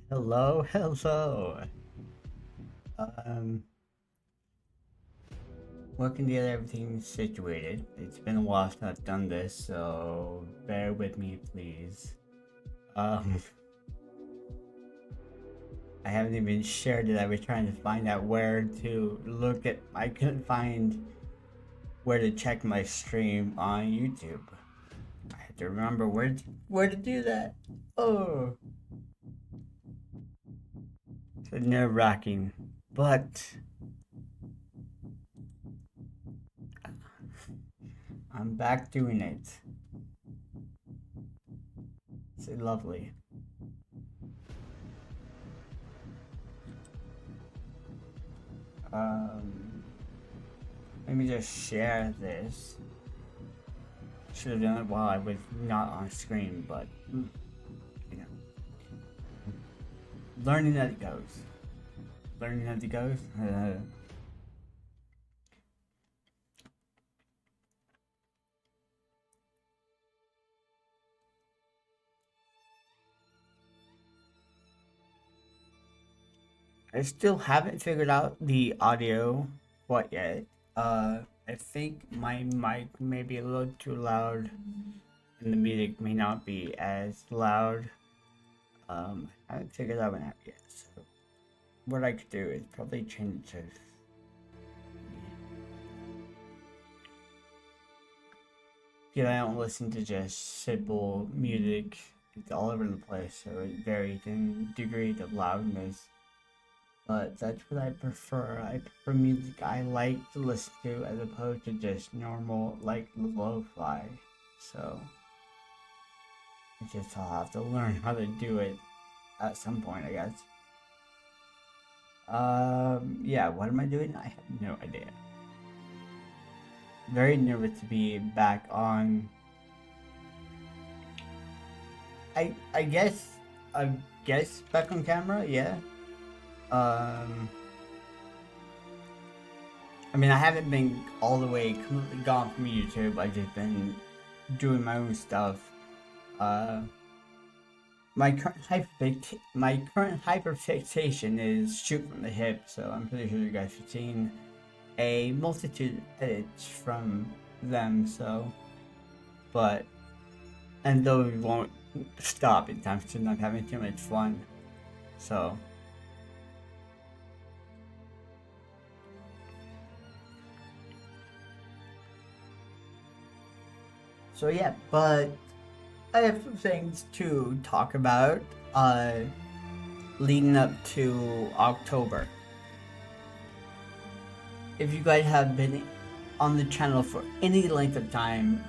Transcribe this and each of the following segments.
Hello, hello. Um, Working to get everything situated. It's been a while since I've done this, so bear with me, please. Um, I haven't even shared it. I was trying to find out where to look at. I couldn't find where to check my stream on YouTube. I had to remember where to do that. Oh, it's nerve-wracking, but I'm back doing it. It's lovely. Let me just share this. Should have done it while I was not on screen, but you know, learning as it goes. Learning as it goes. I still haven't figured out the audio quite yet. I think my mic may be a little too loud, and the music may not be as loud. I haven't figured that one out yet. So what I could do is probably change it to. Yeah, I don't listen to just simple music. It's all over the place, so it varies in degrees of loudness. But that's what I prefer. I prefer music I like to listen to as opposed to just normal, like, lo-fi. So I just I'll have to learn how to do it at some point, I guess. Yeah, what am I doing? I have no idea. Very nervous to be back on. I guess back on camera, yeah. I mean, I haven't been all the way completely gone from YouTube. I've just been doing my own stuff. My current hyperfixation is shoot from the hip, so I'm pretty sure you guys have seen a multitude of edits from them. So, and those won't stop anytime soon. I'm having too much fun. So. So yeah, but I have some things to talk about leading up to October. If you guys have been on the channel for any length of time,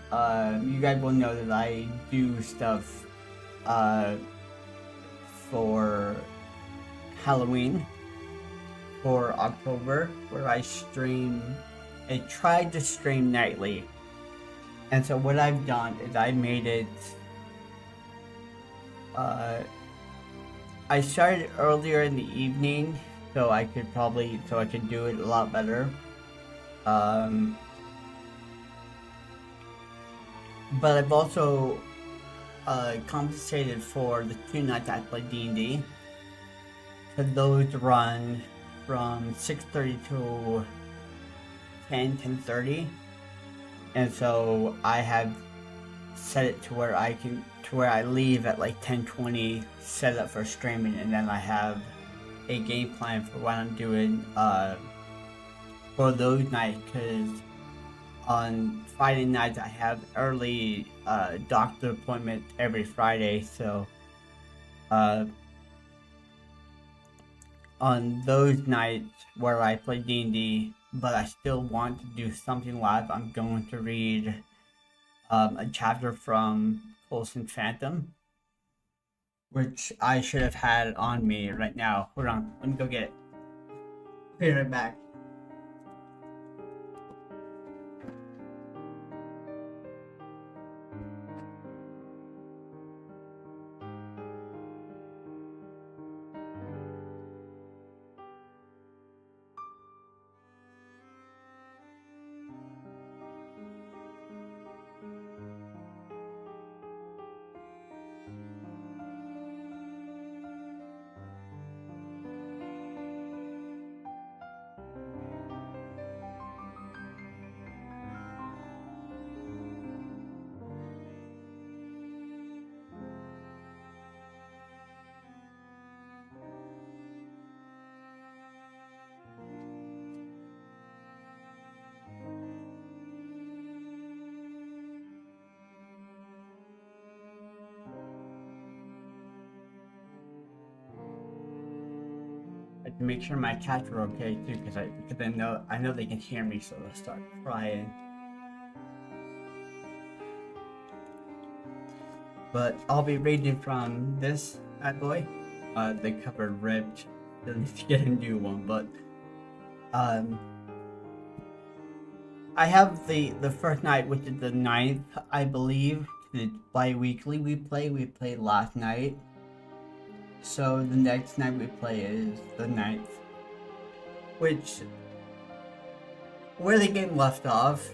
you guys will know that I do stuff for Halloween. for October where I tried to stream nightly. And so what I've done is I made it, I started earlier in the evening so I could do it a lot better. But I've also compensated for the 2 nights I play D&D. So those run from 6:30 to 10:30, and so I have set it to where I leave at like 10:20, set up for streaming, and then I have a game plan for what I'm doing for those nights, because on Friday nights I have early doctor appointment every Friday, so on those nights where I play D&D, but I still want to do something live, I'm going to read a chapter from Colston'S Phantom, which I should have had on me right now. Hold on, let me go get it. Be right back. I have to make sure my cats are okay too, because I know they can hear me, so they'll start crying. But I'll be reading from this bad boy. The cover ripped. Doesn't need to get a new one, but I have the first night, which is the 9th, I believe. It's bi-weekly we play last night. So the next night we play is the 9th, which, where the game left off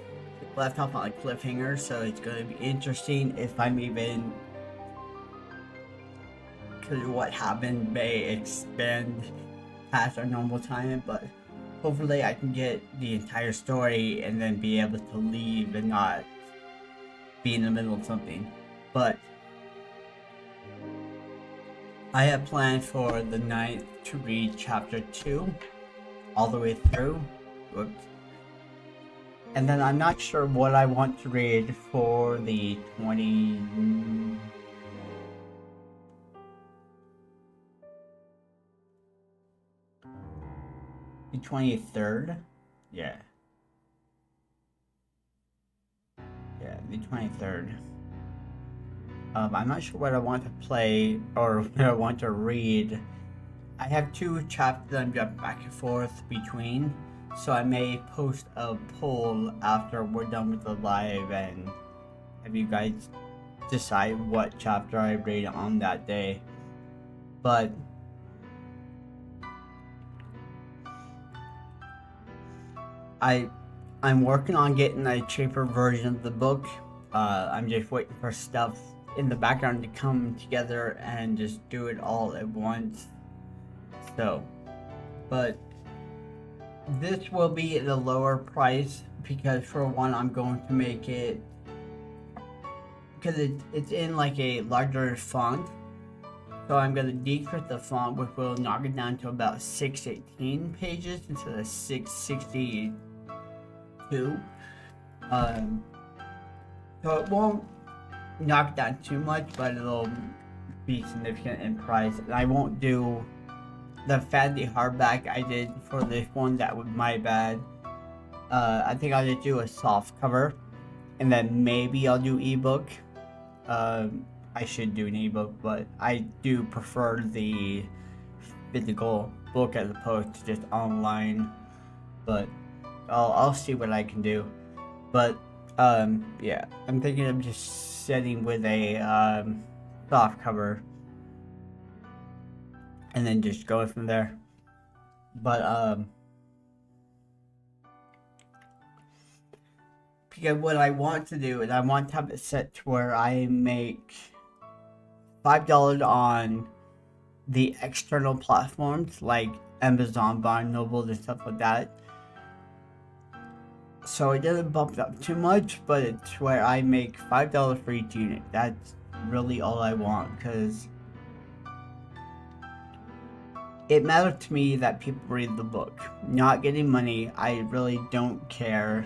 on a cliffhanger, so it's going to be interesting if I'm even, because what happened may expand past our normal time, but hopefully I can get the entire story and then be able to leave and not be in the middle of something. But I have planned for the 9th to read chapter 2 all the way through. Whoops. And then I'm not sure what I want to read for the 23rd? Yeah. Yeah, the 23rd. I'm not sure what I want to play or what I want to read. I have 2 chapters that I'm jumping back and forth between, so I may post a poll after we're done with the live and have you guys decide what chapter I read on that day. But I'm working on getting a cheaper version of the book. I'm just waiting for stuff in the background to come together and just do it all at once. So, but this will be at a lower price because, for one, I'm going to make it, because it's in like a larger font, so I'm going to decrease the font, which will knock it down to about 618 pages instead of 662. So it won't knock down too much, but it'll be significant in price. And I won't do the fancy hardback I did for this one. That was my bad. I think I'll just do a soft cover, and then maybe I'll do ebook. I should do an ebook, but I do prefer the physical book as opposed to just online. But I'll see what I can do. But yeah, I'm thinking of just setting with a soft cover and then just going from there. But because what I want to do is I want to have it set to where I make $5 on the external platforms like Amazon, Barnes & Noble, and stuff like that. So it doesn't bump it up too much, but it's where I make $5 for each unit. That's really all I want, because it matters to me that people read the book. Not getting money, I really don't care.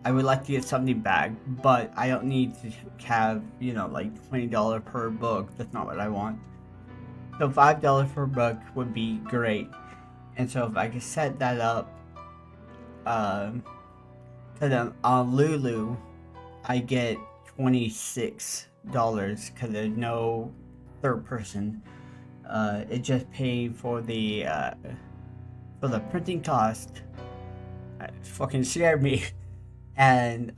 I would like to get something back, but I don't need to have, you know, like $20 per book. That's not what I want. So $5 per book would be great. And so if I could set that up, because on Lulu, I get $26 because there's no third person. It just paid for the printing cost. It fucking scared me. And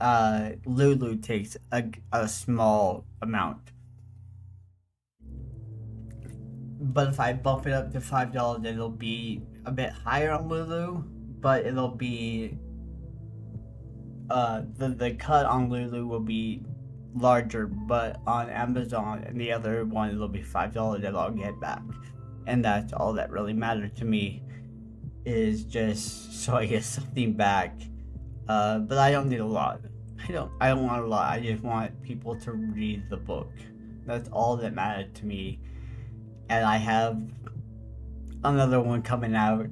Lulu takes a small amount. But if I bump it up to $5, it'll be a bit higher on Lulu, but it'll be the cut on Lulu will be larger, but on Amazon and the other one it'll be $5 that I'll get back. And that's all that really matters to me, is just so I get something back. But I don't need a lot. I don't want a lot. I just want people to read the book. That's all that matters to me. And I have another one coming out.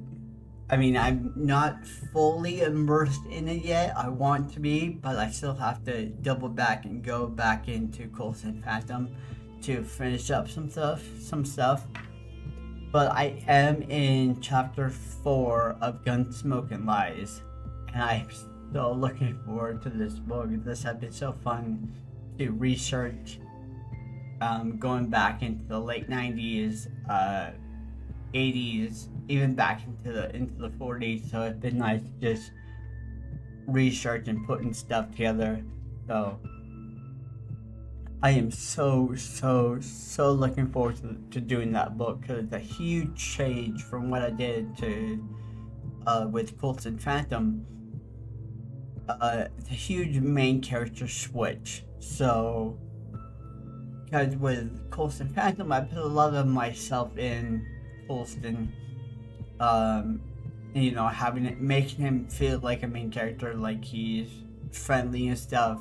I mean, I'm not fully immersed in it yet. I want to be, but I still have to double back and go back into COLSTON'S Phantom to finish up some stuff. But I am in chapter 4 of Gunsmoke and Lies, and I'm still looking forward to this book. This has been so fun to research, going back into the late 90s, 80s, even back into the 40s. So it's been nice to just research and putting stuff together. So I am so looking forward to doing that book, because it's a huge change from what I did to with COLSTON'S Phantom. It's a huge main character switch. So because with COLSTON'S Phantom, I put a lot of myself in Colston, you know, making him feel like a main character, like he's friendly and stuff,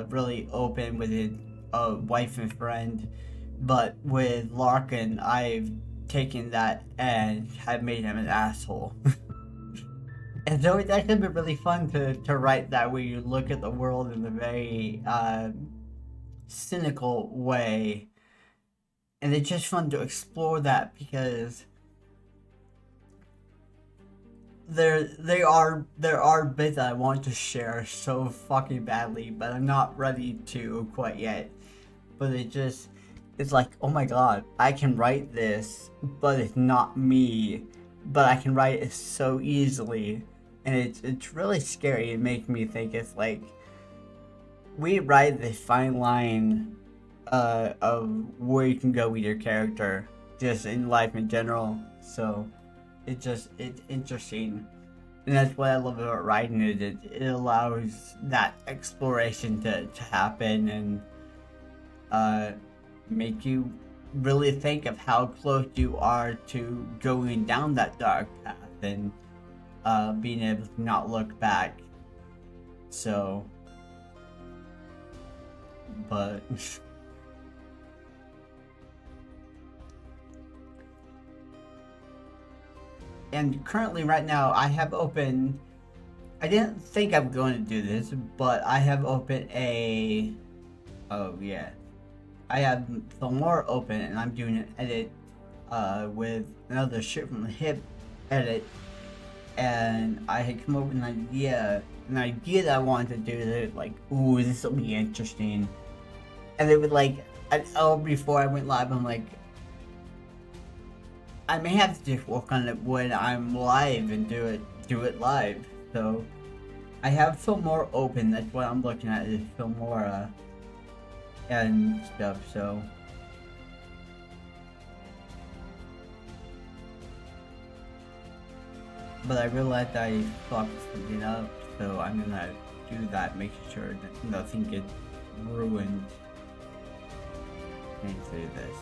really open with his wife and friend. But with Larkin, I've taken that and have made him an asshole. And so it's actually been really fun to write that, where you look at the world in a very cynical way. And it's just fun to explore that, because there are bits that I want to share so fucking badly, but I'm not ready to quite yet. But it's like, oh my god, I can write this, but it's not me. But I can write it so easily, and it's really scary. It makes me think it's like we write the fine line of where you can go with your character, just in life in general. So it's interesting, and that's what I love about writing. It allows that exploration to happen, and make you really think of how close you are to going down that dark path, and being able to not look back. So, but and currently right now I have open, I didn't think I'm going to do this, but I have open a, oh yeah, I have Thomore open, and I'm doing an edit with another Shoot from the Hip edit, and I had come up with an idea that I wanted to do, that like, ooh, this will be interesting. And it would, like, an hour before I went live, I'm like, I may have to just work on it when I'm live and do it live. So I have Filmora open. That's what I'm looking at, is Filmora and stuff. So but I realized I fucked something up, so I'm gonna do that, making sure that nothing gets ruined. Let me do this.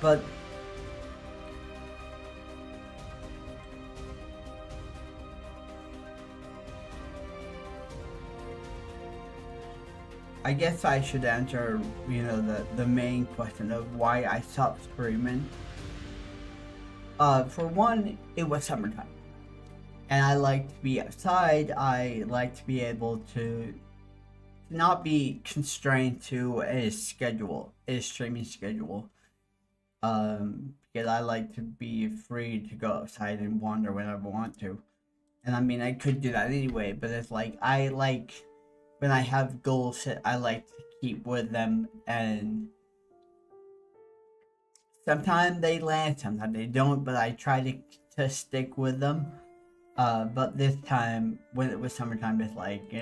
But I guess I should answer, the main question of why I stopped streaming. For one, it was summertime, and I like to be outside. I like to be able to not be constrained to a streaming schedule. Because I like to be free to go outside and wander whenever I want to. And I mean, I could do that anyway, but it's like, when I have goals set, I like to keep with them, and sometimes they land, sometimes they don't, but I try to stick with them. But this time, when it was summertime, it's like,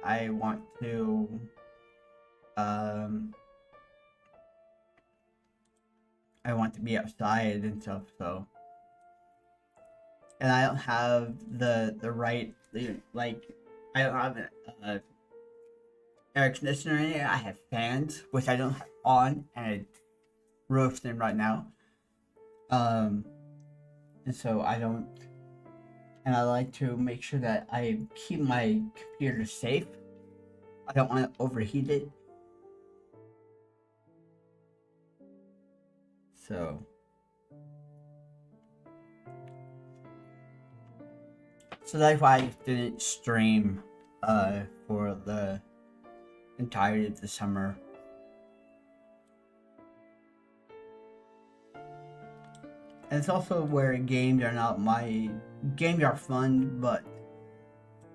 I want to, be outside and stuff, so. And I don't have the right, like, I don't have an air conditioner in here. I have fans, which I don't have on, and it's roasting right now. And so and I like to make sure that I keep my computer safe. I don't want to overheat it. So that's why I just didn't stream for the entirety of the summer. And it's also where games are fun, but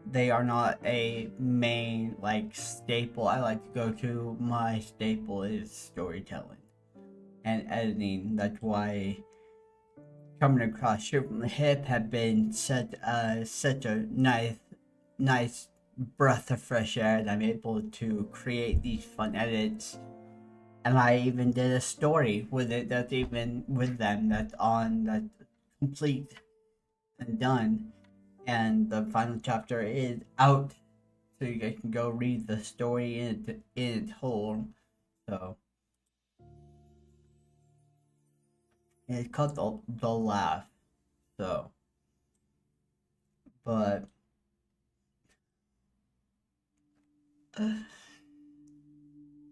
they are not a main staple I like to go to. My staple is storytelling and editing. That's why coming across Shoot from the Hip have been such a nice breath of fresh air, and I'm able to create these fun edits. And I even did a story with it that's complete and done, and the final chapter is out, so you guys can go read the story in its whole. So and it's called the Laugh. So, but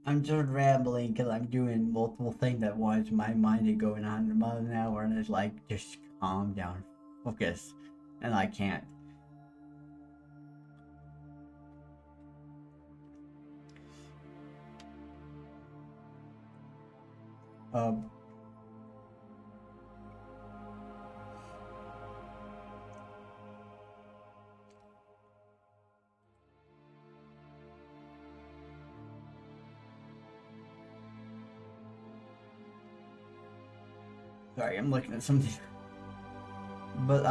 I'm just rambling because I'm doing multiple things at once. My mind is going 100 miles an hour, and it's like, just calm down, focus, and I can't. Sorry, I'm looking at something. But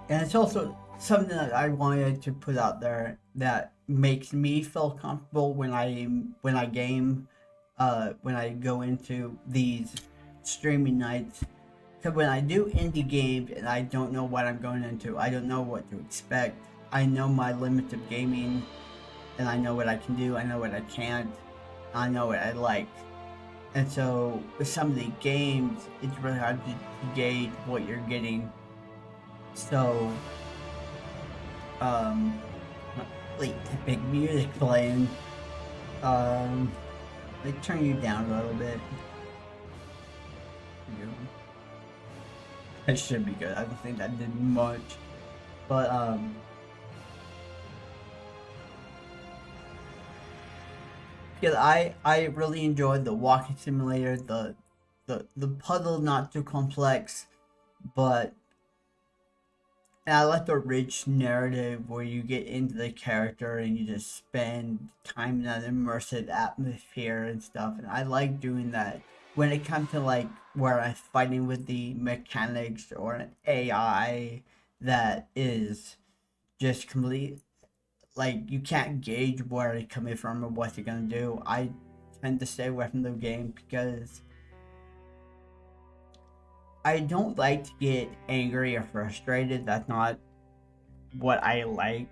and it's also something that I wanted to put out there that makes me feel comfortable when I game, when I go into these streaming nights. So when I do indie games and I don't know what I'm going into, I don't know what to expect. I know my limits of gaming, and I know what I can do, I know what I can't, I know what I like. And so with some of the games, it's really hard to gauge what you're getting. So, like big music playing. They turn you down a little bit. That should be good. I don't think that did much, but because I really enjoyed the walking simulator, the puzzle not too complex, but And I like the rich narrative where you get into the character and you just spend time in that immersive atmosphere and stuff. And I like doing that. When it comes to like where I'm fighting with the mechanics or an AI that is just complete, like you can't gauge where it's coming from or what they're gonna do, I tend to stay away from the game because I don't like to get angry or frustrated. That's not what I like.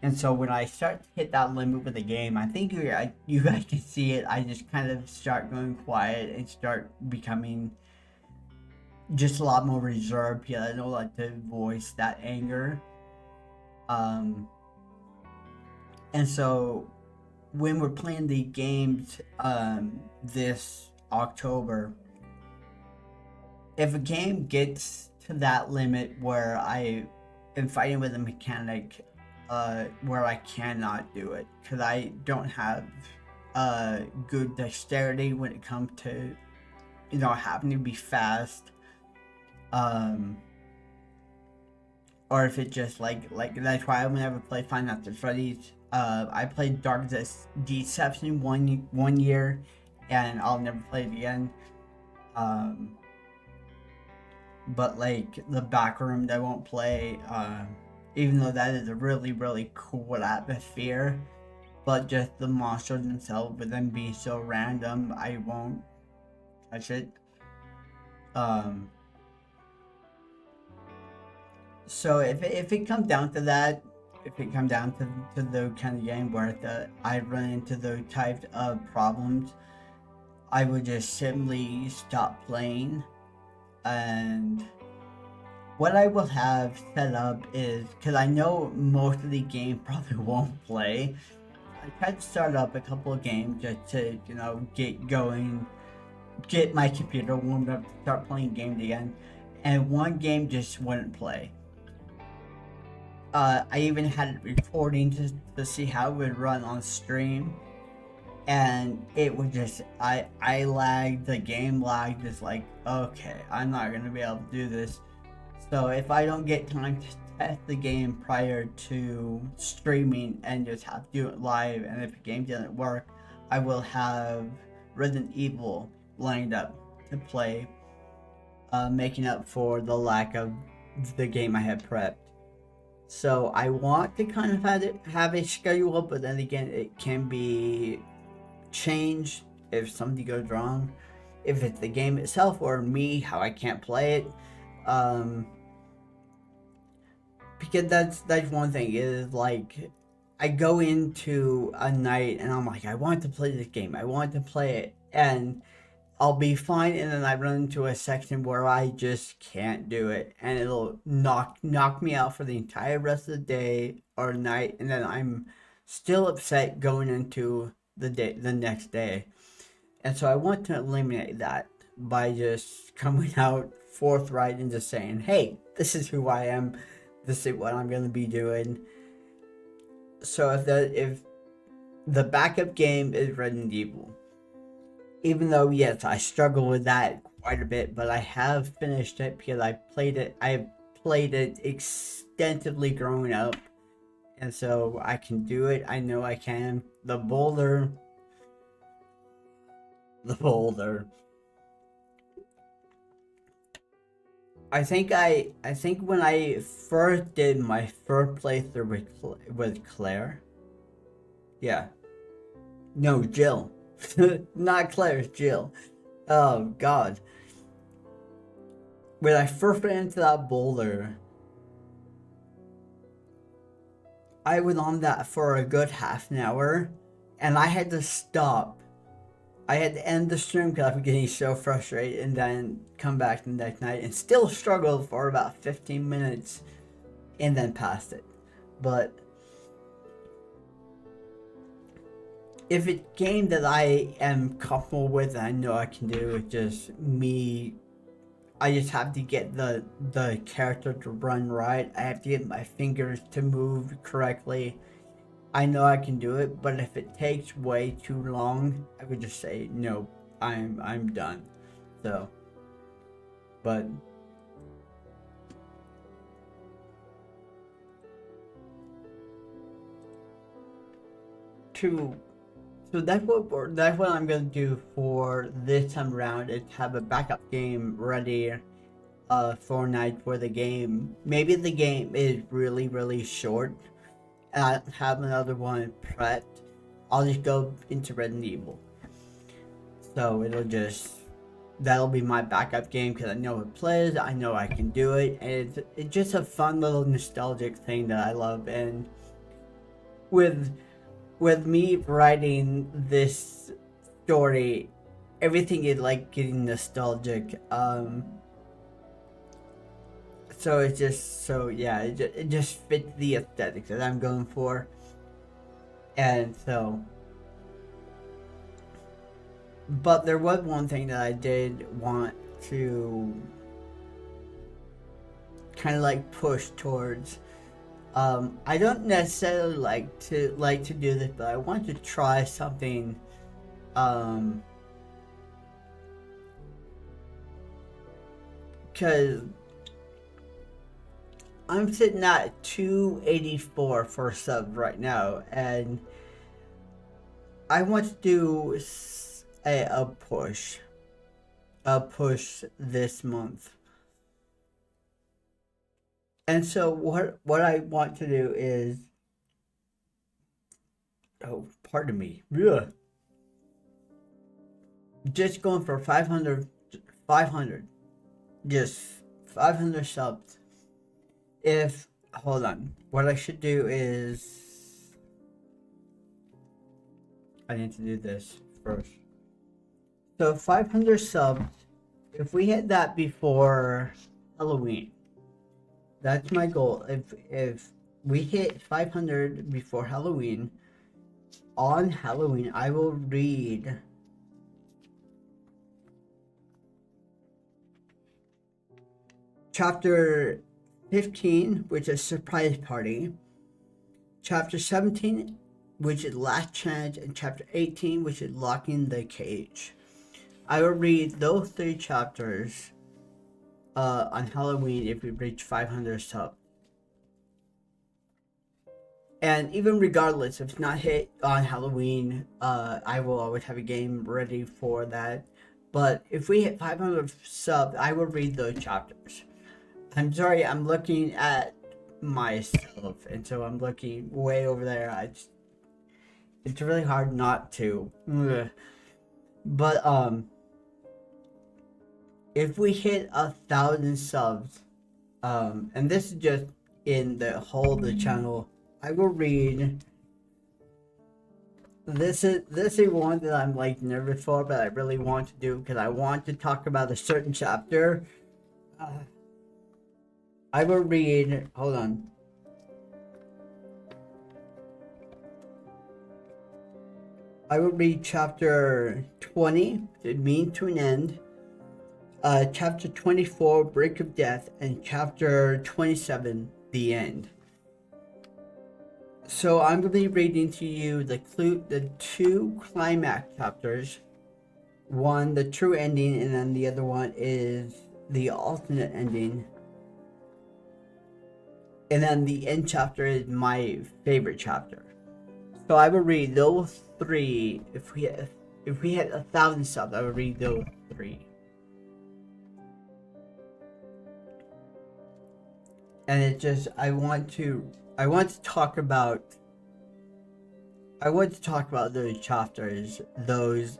And so when I start to hit that limit with the game, I think you guys can see it. I just kind of start going quiet and start becoming just a lot more reserved because I don't like to voice that anger. Um, and so when we're playing the games this October, if a game gets to that limit where I am fighting with a mechanic where I cannot do it because I don't have good dexterity when it comes to having to be fast, or if it just like that's why I would never play Final Fantasy Freddy's. I played Dark Deception one year, and I'll never play it again. But like the back room, I won't play. Even though that is a really really cool atmosphere, but just the monsters themselves, with them being so random, I won't touch it. So if it comes down to that, if it comes down to the kind of game where I run into those types of problems, I would just simply stop playing. And what I will have set up is, because I know most of the game probably won't play, I tried to start up a couple of games just to, get going, get my computer warmed up to start playing games again, and one game just wouldn't play. I even had it recording to see how it would run on stream, and it would just, I lagged, the game lagged, just like, okay, I'm not gonna be able to do this. So if I don't get time to test the game prior to streaming and just have to do it live, and if the game doesn't work, I will have Resident Evil lined up to play, making up for the lack of the game I had prepped. So I want to kind of have a schedule, but then again, it can be changed if something goes wrong. If it's the game itself or me, how I can't play it. Because that's one thing, is like I go into a night and I'm like, I want to play this game, I want to play it, and I'll be fine, and then I run into a section where I just can't do it, and it'll knock me out for the entire rest of the day or night, and then I'm still upset going into the next day. And so I want to eliminate that by just coming out forthright and just saying, hey, this is who I am, this is what I'm going to be doing. So if the backup game is Resident Evil, even though, yes, I struggle with that quite a bit, but I have finished it because I've played it extensively growing up, and so I can do it. I know I can. The boulder. I think when I first did my first playthrough with Claire. Yeah. No, Jill. Not Claire, it's Jill. Oh god. When I first ran into that boulder, I was on that for a good half an hour, and I had to stop. I had to end the stream because I was getting so frustrated, and then come back the next night and still struggle for about 15 minutes, and then passed it. But if it's a game that I am comfortable with and I know I can do, it's just me. I just have to get the character to run right. I have to get my fingers to move correctly. I know I can do it, but if it takes way too long, I would just say no. I'm done. So, but to. So that's what I'm gonna do for this time around, is have a backup game ready Fortnite for the game. Maybe the game is really short and I have another one prepped. I'll just go into Resident Evil. So that'll be my backup game because I know it plays, I know I can do it, and it's just a fun little nostalgic thing that I love. And with me writing this story, everything is like getting nostalgic. So it's just, so yeah, it just fits the aesthetic that I'm going for. And so, but there was one thing that I did want to kind of like push towards. I don't necessarily like to do this, but I want to try something. Because I'm sitting at 284 for subs right now, and I want to do a push this month. And so what I want to do is, oh, pardon me, yeah, just going for 500, just 500 subs. If, hold on, what I should do is, I need to do this first. So 500 subs, if we hit that before Halloween, that's my goal. If we hit 500 before Halloween, on Halloween, I will read chapter 15, which is Surprise Party, chapter 17, which is Last Chance, and chapter 18, which is Locking the Cage. I will read those 3 chapters on Halloween if we reach 500 subs. And even regardless, if it's not hit on Halloween, I will always have a game ready for that. But if we hit 500 subs, I will read those chapters. I'm sorry, I'm looking at myself, and so I'm looking way over there. It's really hard not to. But if we hit 1,000 subs, and this is just in the whole of the channel, I will read. This is one that I'm like nervous for, but I really want to do because I want to talk about a certain chapter. I will read. Hold on. I will read chapter 20, The Means to an End, chapter 24, Brink of Death, and chapter 27, The End. So I'm going to be reading to you the 2 climax chapters. One, the true ending, and then the other one is the alternate ending. And then the end chapter is my favorite chapter. So I will read those 3. If we hit 1,000 subs, I will read those 3. And it just, I want to talk about those chapters, those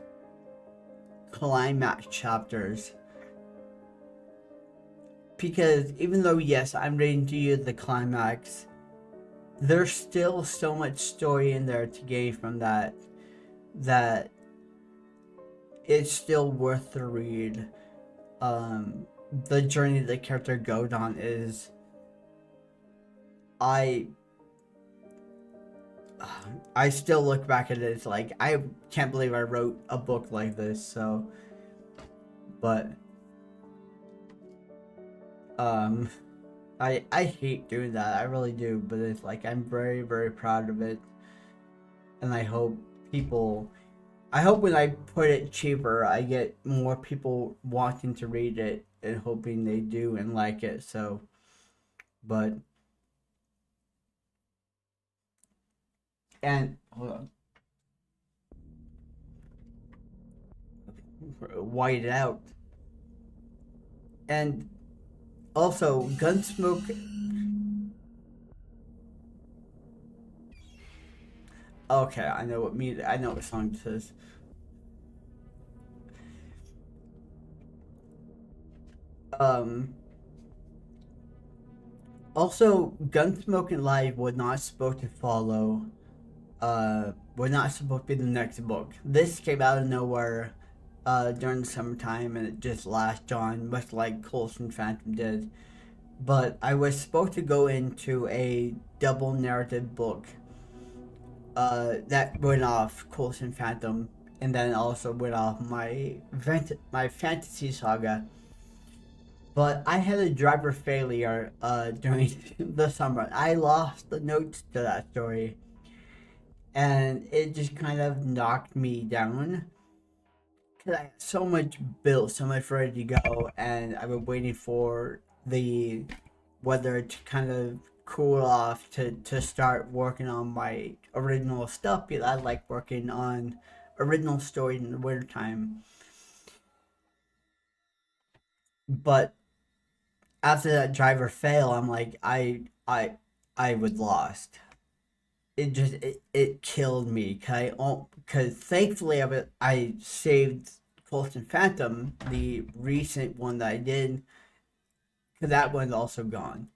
climax chapters. Because even though, yes, I'm reading to you the climax, there's still so much story in there to gain from that it's still worth the read. The journey the character goes on is, I still look back at it, it's like, I can't believe I wrote a book like this. So, but I hate doing that, I really do, but it's like, I'm very proud of it, and I hope when I put it cheaper, I get more people wanting to read it and hoping they do and like it. So, and hold on. white out. And also, Gunsmoke. Okay, I know what music. I know what song this is. Um. Also, Gunsmoke and Live was not supposed to follow. Were not supposed to be the next book. This came out of nowhere. During the summertime, and it just lasted on, much like Colston Phantom did. But I was supposed to go into a double narrative book that went off Colston Phantom, and then also went off my fantasy saga. But I had a driver failure during the summer. I lost the notes to that story, and it just kind of knocked me down. Cause I had so much built, so much ready to go, and I've been waiting for the weather to kind of cool off to start working on my original stuff, because I like working on original stories in the wintertime. But after that driver fail, I'm like, I was lost. It killed me, cause thankfully I saved Colston Phantom, the recent one that I did, cause that one's also gone.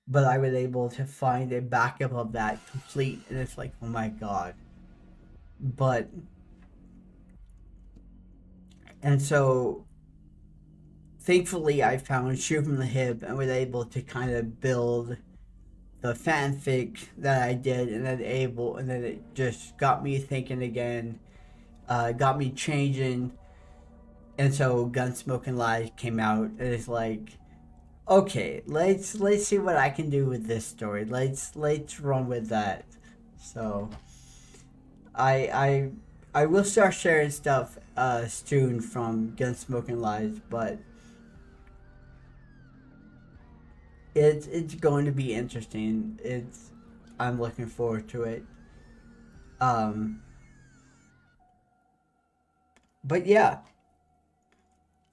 But I was able to find a backup of that complete, and it's like, oh my god. But and so thankfully I found Shoot from the Hip and was able to kind of build the fanfic that I did, and then it just got me thinking again, got me changing, and so Gunsmoke and Lies came out, and it's like, okay, let's see what I can do with this story. Let's run with that. So I I will start sharing stuff soon from Gunsmoke and Lies, but it's going to be interesting. It's I'm looking forward to it. Um, but yeah,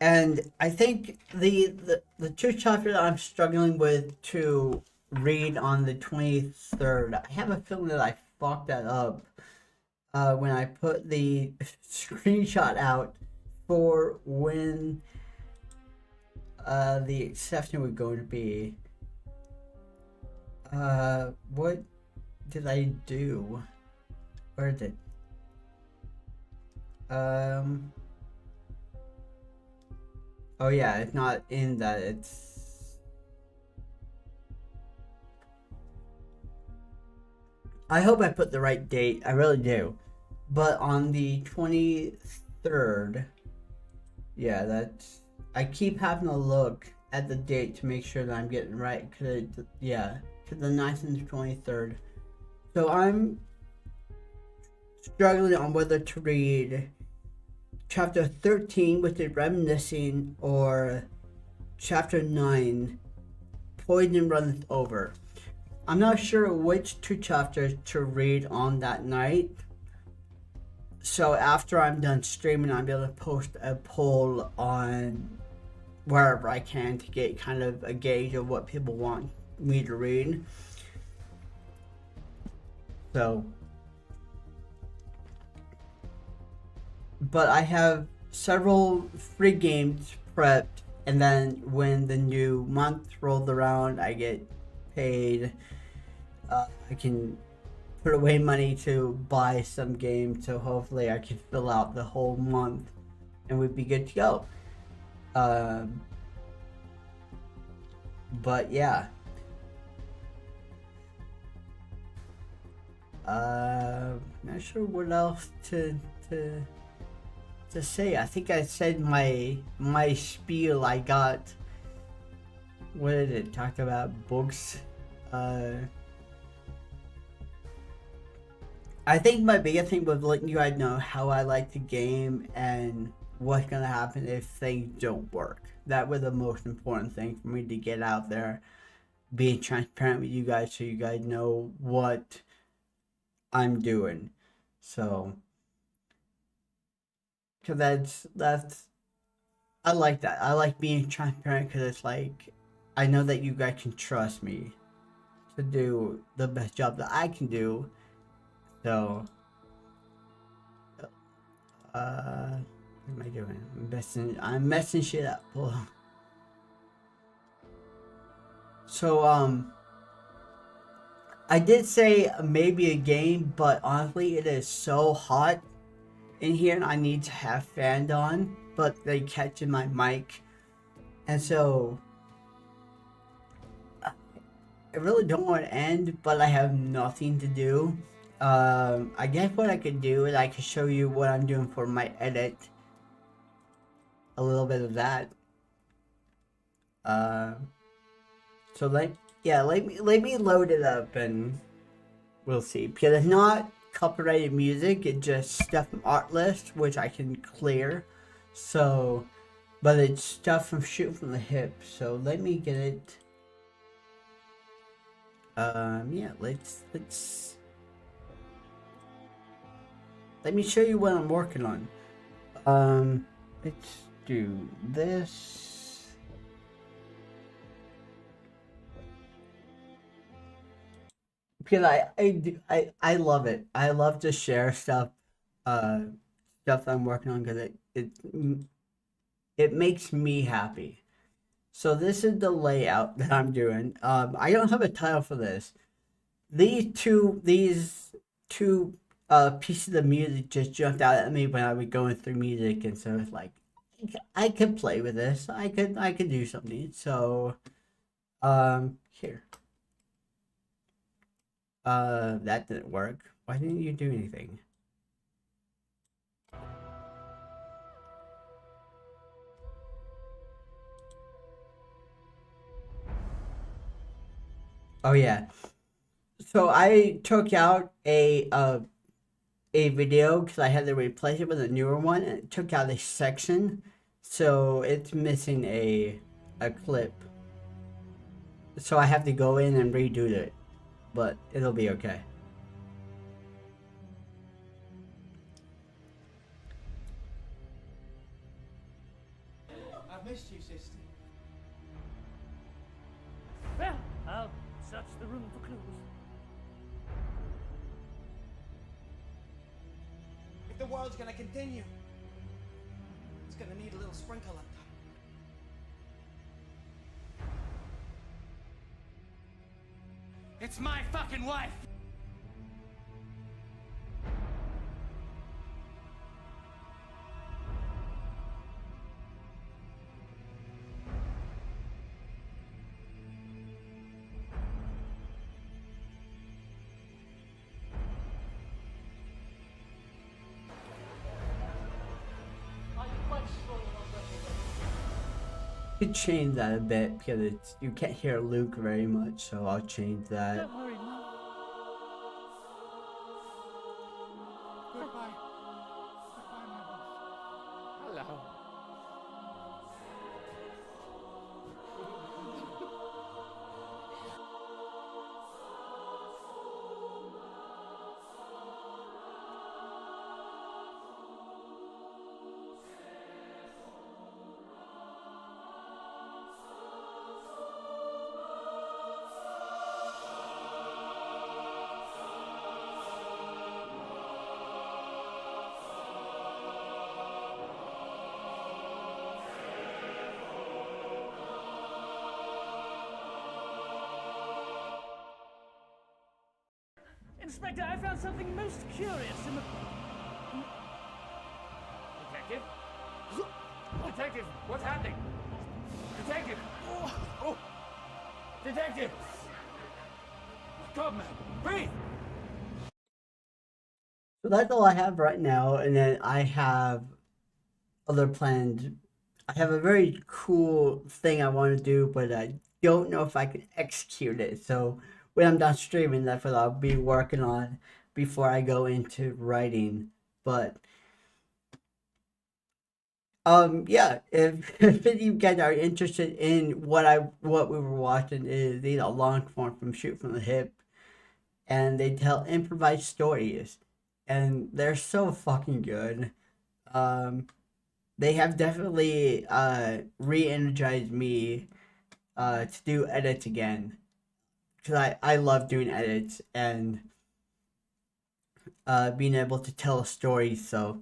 and I think the two chapters that I'm struggling with to read on the 23rd. I have a feeling that I fucked that up when I put the screenshot out for when the exception was going to be. What did I do? Where is it? Um. Oh yeah, it's not in that. It's. I hope I put the right date. I really do. But on the 23rd, yeah, that's. I keep having to look at the date to make sure that I'm getting right. Yeah, to the 9th and the 23rd. So I'm struggling on whether to read chapter 13, which is Reminiscing, or chapter 9, Poison Runneth Over. I'm not sure which two chapters to read on that night. So after I'm done streaming, I'll be able to post a poll on wherever I can to get kind of a gauge of what people want me to read. So, but I have several free games prepped, and then when the new month rolled around, I get paid. I can put away money to buy some games, so hopefully I can fill out the whole month and we'd be good to go. But yeah. Not sure what else to say. I think I said my spiel. I got, what did it talk about? Books. I think my biggest thing was letting you guys know how I like to game and what's gonna happen if things don't work. That was the most important thing for me to get out there, being transparent with you guys so you guys know what I'm doing. So Cause that's I like that. I like being transparent because it's like I know that you guys can trust me to do the best job that I can do. So, what am I doing? I'm messing shit up. So, I did say maybe a game, but honestly, it is so hot in here and I need to have fanned on, but they catch in my mic. And so, I really don't want to end, but I have nothing to do. I guess what I could do is I could show you what I'm doing for my edit. A little bit of that. So let me load it up and we'll see. Because it's not copyrighted music, it's just stuff from Artlist, which I can clear. So, but it's stuff from Shoot from the Hip. So let me get it. Yeah, let's let me show you what I'm working on. Let's do this. Because I love it. I love to share stuff stuff I'm working on because it makes me happy. So this is the layout that I'm doing. I don't have a title for this. These two pieces of music just jumped out at me when I was going through music, and so it's like I could play with this. I could do something. So here. That didn't work. Why didn't you do anything? Oh yeah. So I took out a video because I had to replace it with a newer one, and it took out a section, so it's missing a clip. So I have to go in and redo it, but it'll be okay. I've missed you, sister. Well, I'll search the room for clues. If the world's gonna continue, it's gonna need a little sprinkle up top. It's my fucking wife! Could change that a bit because it's you can't hear Luke very much, so I'll change that. Don't worry, Mum. Goodbye. Goodbye, my love. Hello. Inspector, I found something most curious in the... Detective? Detective, what's happening? Detective! Oh! Detective! Come, man, breathe! So that's all I have right now, and then I have other planned. I have a very cool thing I want to do, but I don't know if I can execute it. So when I'm done streaming, that's what I'll be working on before I go into writing. But yeah, if you guys are interested in what we were watching is long form from Shoot from the Hip, and they tell improvised stories, and they're so fucking good. they have definitely re-energized me to do edits again, because I love doing edits and being able to tell a story. So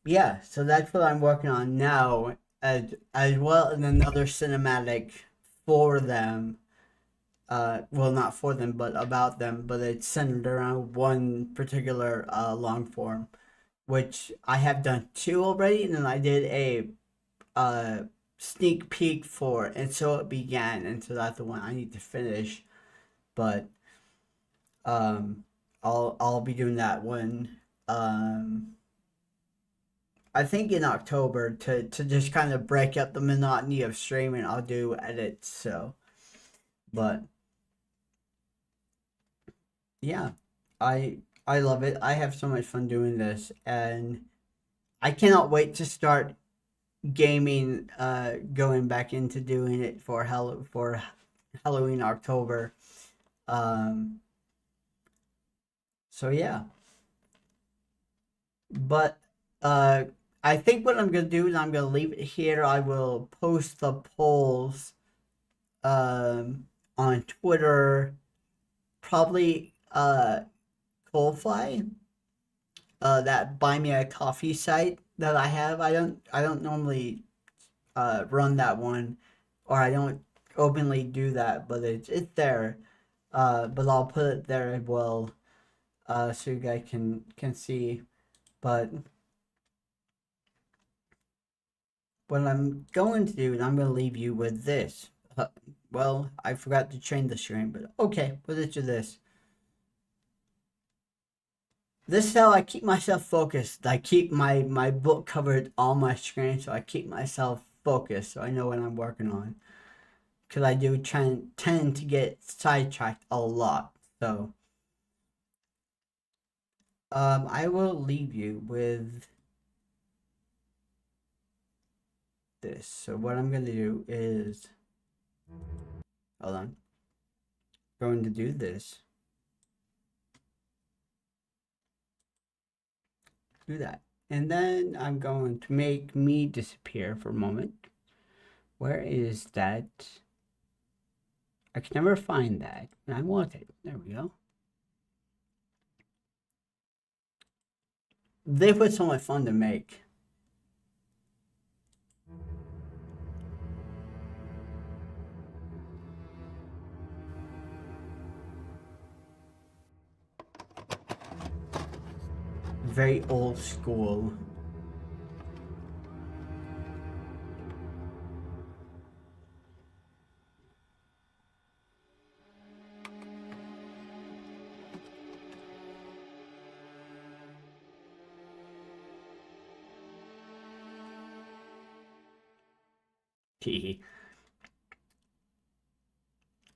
yeah, so that's what I'm working on now, as well as another cinematic for them. Well, not for them, but about them. But it's centered around one particular long form, which I have done two already, and then I did a sneak peek for, and so it began, and so that's the one I need to finish. But I'll be doing that one. I think in October to just kind of break up the monotony of streaming. I'll do edits. So, but yeah, I love it. I have so much fun doing this, and I cannot wait to start gaming. Going back into doing it for Halloween October. Um, so yeah, but I think what I'm gonna do is I'm gonna leave it here. I will post the polls on Twitter, probably Coldfly, that buy me a coffee site that I have. I don't normally run that one, or I don't openly do that, but it's there. But I'll put it there as well, so you guys can see. But what I'm going to do is I'm going to leave you with this. Well, I forgot to change the screen, but okay, put it to this. This is how I keep myself focused. I keep my book covered on my screen, so I keep myself focused, so I know what I'm working on. Because I do tend to get sidetracked a lot. So, I will leave you with this. So what I'm going to do is, hold on, going to do this. Do that. And then I'm going to make me disappear for a moment. Where is that? I can never find that. I want it. There we go. They put so much fun to make. Very old school.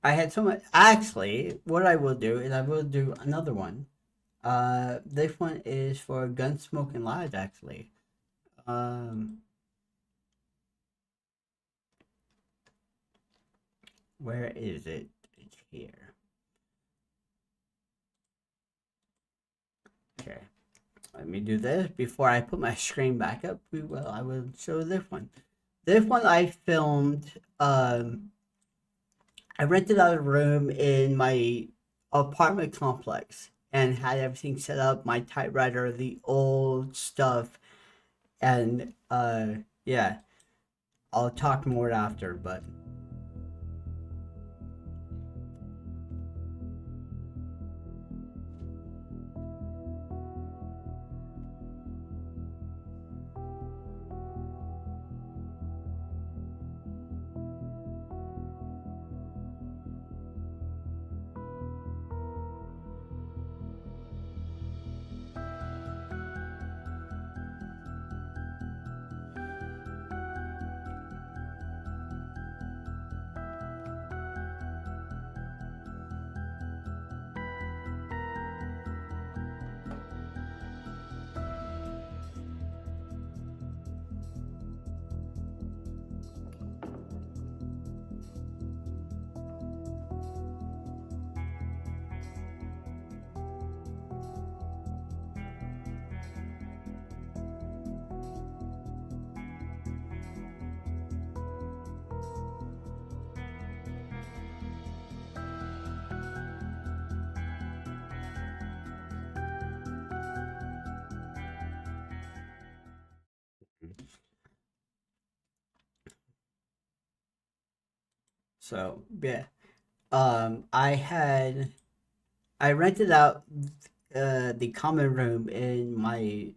I had so much. Actually, what I will do is I will do another one. This one is for Gunsmoke and Lies, actually. Where is it? It's here. Okay. Let me do this before I put my screen back up. I will show this one. This one I filmed. I rented out a room in my apartment complex and had everything set up. My typewriter, the old stuff, and yeah. I'll talk more after, but. So yeah, I rented out the common room in my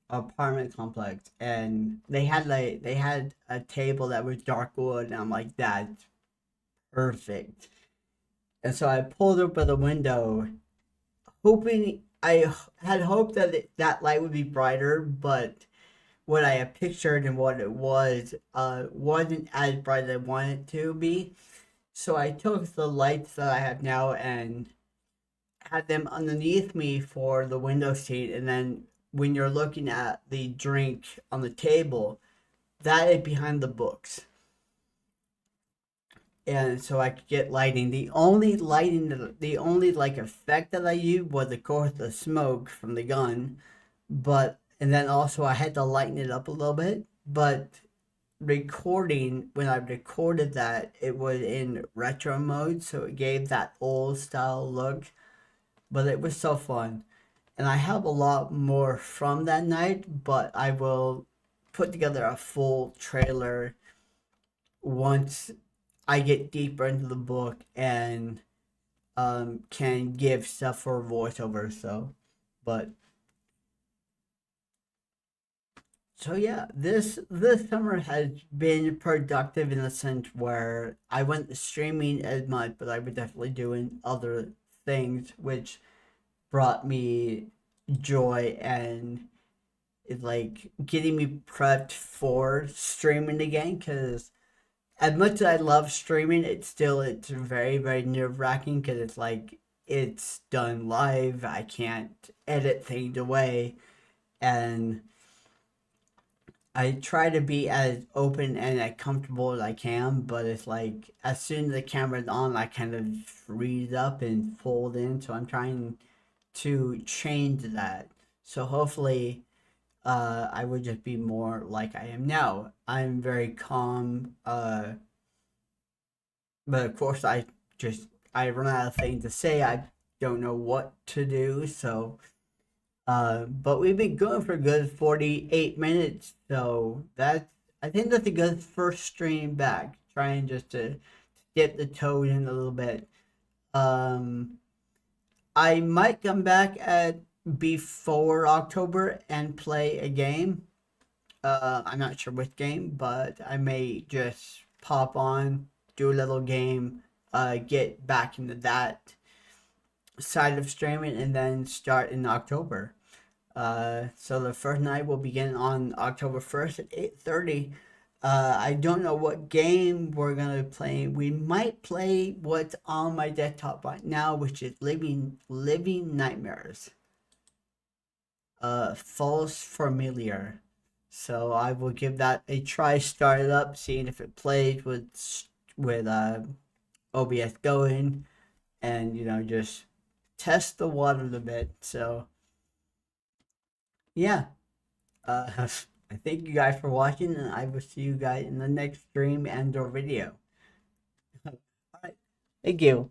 apartment complex, and they had a table that was dark wood, and I'm like, that's perfect. And so I pulled up at the window, hoping had hoped that that light would be brighter, but what I had pictured and what it was wasn't as bright as I wanted it to be. So I took the lights that I have now and had them underneath me for the window seat, and then when you're looking at the drink on the table, that is behind the books. And so I could get lighting. The only like effect that I used was of course the smoke from the gun, but and then also I had to lighten it up a little bit. But recording when I recorded that, it was in retro mode, so it gave that old style look. But it was so fun, and I have a lot more from that night. But I will put together a full trailer once I get deeper into the book and can give stuff for voiceover. But so yeah, this summer has been productive in the sense where I went streaming as much, but I was definitely doing other things which brought me joy and is like getting me prepped for streaming again. Because as much as I love streaming, it's very nerve wracking because it's like it's done live. I can't edit things away, and I try to be as open and as comfortable as I can. But it's like as soon as the camera's on, I kind of freeze up and fold in. So I'm trying to change that. So hopefully, I would just be more like I am now. I'm very calm. But of course, I run out of things to say. I don't know what to do. So, but we've been going for a good 48 minutes. So I think that's a good first stream back. Trying just to dip the toes in a little bit. Um, I might come back at before October and play a game. I'm not sure which game, but I may just pop on, do a little game, get back into that side of streaming, and then start in October. So the first night will begin on October 1st at 8:30. I don't know what game we're gonna play. We might play what's on my desktop right now, which is Living Nightmares. False Familiar. So I will give that a try. Start it up, seeing if it plays with OBS going, and just test the waters a bit. So yeah, I thank you guys for watching, and I will see you guys in the next stream and or video. All right, thank you.